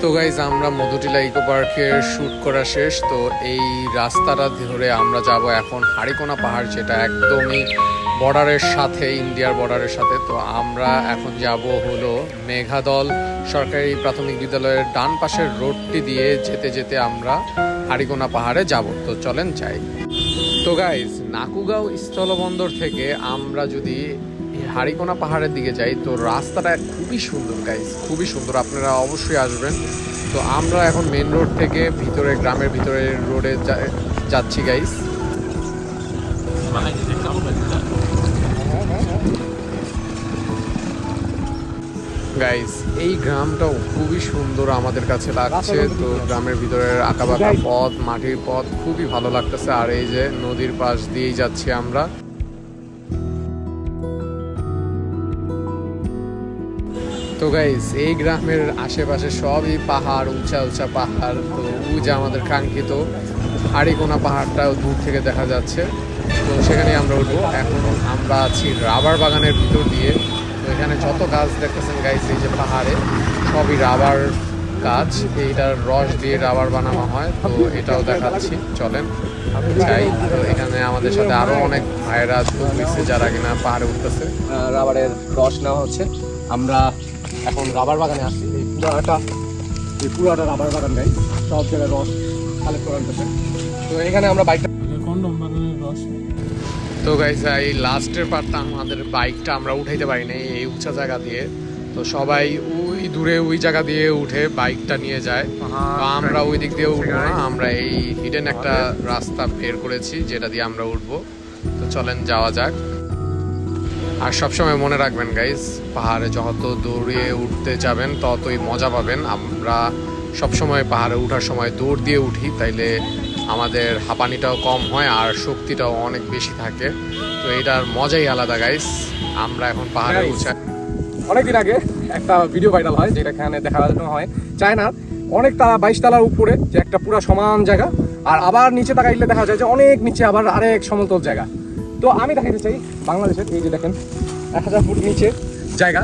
তো গাইজ আমরা মধুটিলা ইকো পার্কের শ্যুট করা শেষ। তো এই রাস্তাটা ধরে আমরা যাব এখন হাড়িকোনা পাহাড়, যেটা একদমই বর্ডারের সাথে, ইন্ডিয়ার বর্ডারের সাথে। তো আমরা এখন যাব হলো মেঘাদল সরকারি প্রাথমিক বিদ্যালয়ের ডান পাশের রোডটি দিয়ে যেতে যেতে আমরা হাড়িকোনা পাহাড়ে যাব। তো চলেন যাই। তো গাইজ নাকুগাঁও স্থলবন্দর থেকে আমরা যদি হাড়িকোনা পাহাড়ের দিকে যাই তো রাস্তাটা খুবই সুন্দর গাইজ, খুবই সুন্দর, আপনারা অবশ্যই আসবেন। তো আমরা এখন মেন রোড থেকে ভিতরে, গ্রামের ভিতরে রোডে যাচ্ছি গাইজ। গাইজ এই গ্রামটাও খুবই সুন্দর আমাদের কাছে লাগছে। তো গ্রামের ভিতরের আঁকাবাঁকা পথ, মাটির পথ খুবই ভালো লাগতেছে। আর এই যে নদীর পাশ দিয়েই যাচ্ছি আমরা। তো গাইস এই গ্রামের আশেপাশে সবই পাহাড়, উঁচা উঁচা পাহাড়। তো ওই যে আমাদের কাঙ্ক্ষিত হাড়িকোনা পাহাড়টাও দূর থেকে দেখা যাচ্ছে। তো সেখানে আমরা উঠবো। এখন আমরা আছি রাবার বাগানের ভিতর দিয়ে। তো এখানে যত গাছ দেখতেছেন গাইস, এই যে পাহাড়ে সবই রাবার গাছ, এইটার রস দিয়ে রাবার বানানো হয়। তো এটাও দেখাচ্ছি, চলেন যাই। তো এখানে আমাদের সাথে আরো অনেক ভাইরা যোগ দিচ্ছে যারা কিনা পাহাড়ে উঠতেছে। রাবারের রস নেওয়া হচ্ছে। আমরা এখন রাবার বাগানে আসছি। এই পুরাটা রাবার বাগান গাই, সব জায়গায় রস কালেক্ট করা হচ্ছে। তো এখানে আমরা বাইকটা রস। তো গাইস এই লাস্টের পার্টটা আমাদের বাইকটা আমরা উঠাইতে পারি নাই এই উঁচা জায়গা দিয়ে। তো সবাই ওই দূরে ওই জায়গা দিয়ে উঠে বাইকটা নিয়ে যায়। তো আমরা ওই দিক দিয়ে উঠবো না, আমরা এই হিডেন একটা রাস্তা বের করেছি যেটা দিয়ে আমরা উঠবো। তো চলেন যাওয়া যাক। আর সবসময় মনে রাখবেন গাইজ, পাহাড়ে যত দৌড়িয়ে উঠতে যাবেন ততই মজা পাবেন। আমরা সবসময় পাহাড়ে ওঠার সময় দৌড় দিয়ে উঠি, তাইলে আমাদের হাঁপানিটাও কম হয় আর শক্তিটাও অনেক বেশি থাকে। তো এটার মজাই আলাদা গাইজ। আমরা এখন পাহাড়ে উঠে অনেকদিন আগে একটা ভিডিও ভাইরাল হয়, যেটা এখানে দেখানো হয় চায়নার অনেক তারা 22 তলার উপরে, যে একটা পুরো সমান জায়গা, আর আবার নিচে তাকাইলে দেখা যায় যে অনেক নিচে আবার আরেক সমতল জায়গা। তো আমি দেখাতে চাই বাংলাদেশের এই যে দেখেন 1000 ফুট নিচে জায়গা,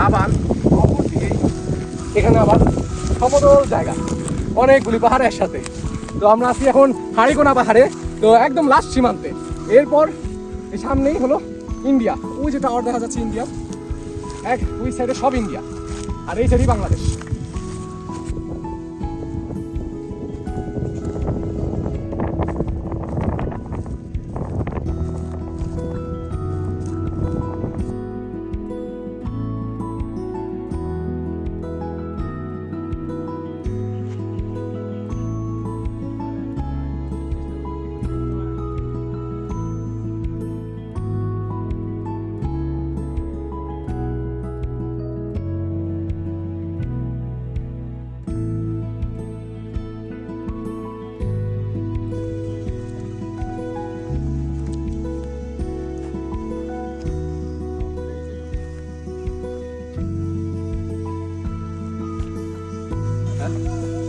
আবার অপর দিকে এখানে আবার সমতল জায়গা, অনেকগুলি পাহাড় একসাথে। তো আমরা আছি এখন হাড়িকোনা পাহাড়ে, তো একদম লাস্ট সীমান্তে। এরপর এই সামনেই হলো ইন্ডিয়া, ওই যে টাওয়ার দেখা যাচ্ছে ইন্ডিয়া, ওই সাইডে সব ইন্ডিয়া, আর এই সাইডেই বাংলাদেশ।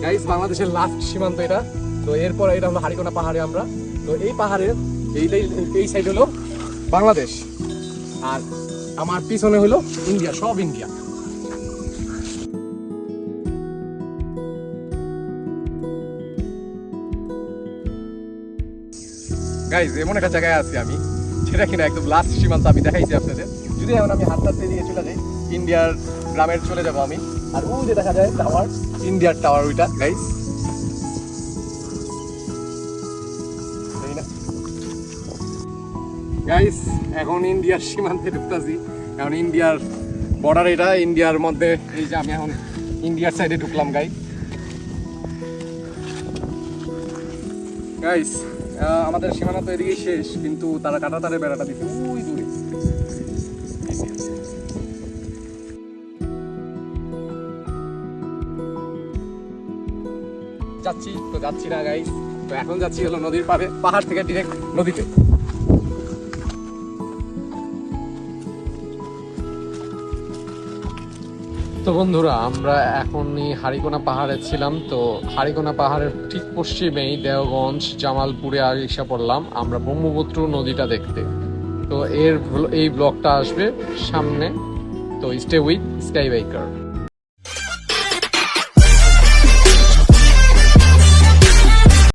গাইস বাংলাদেশের লাস্ট সীমান্ত এটা। তো এরপর এটা হলো হাড়িকোনা পাহাড়ে আমরা। তো এই পাহাড়ের এই সাইড হলো বাংলাদেশ, আর আমার পিছনে হলো ইন্ডিয়া, সব ইন্ডিয়া। গাইস এমন একটা জায়গায় আছি আমি, যেটা কিনা একদম লাস্ট সীমান্ত আমি দেখাইছি আপনাদের। যদি এখন আমি হাত হাতে দিয়ে চলে যাই, ইন্ডিয়ার গ্রামের চলে যাবো আমি। আর ওই যে দেখা যায় টাওয়ার, ইন্ডিয়ার টাওয়ার ওইটা গাইস। গাইস এখন ইন্ডিয়ার সীমান্তে ঢুকতেছি, এখন ইন্ডিয়ার বর্ডার এটা, ইন্ডিয়ার মধ্যে। এই যে আমি এখন ইন্ডিয়ার সাইডে ঢুকলাম গাইস। আমাদের সীমানা তো এদিকেই শেষ, কিন্তু তারা কাঁটাতারের বেড়াটা দিচ্ছে ওই দূরে। যাচ্ছি না গাইস, তো এখন যাচ্ছি হলো নদীর পাড়ে, পাহাড় থেকে ডিরেক্ট নদীতে। তো বন্ধুরা আমরা এখনই হাড়িকোনা পাহাড়ে ছিলাম। তো হাড়িকোনা পাহাড়ের ঠিক পশ্চিমেই দেওগঞ্জ, জামালপুরে এসে পড়লাম আমরা ব্রহ্মপুত্র নদীটা দেখতে। তো এই ব্লগটা আসবে সামনে। তো স্টে উইথ স্কাই বাইকার।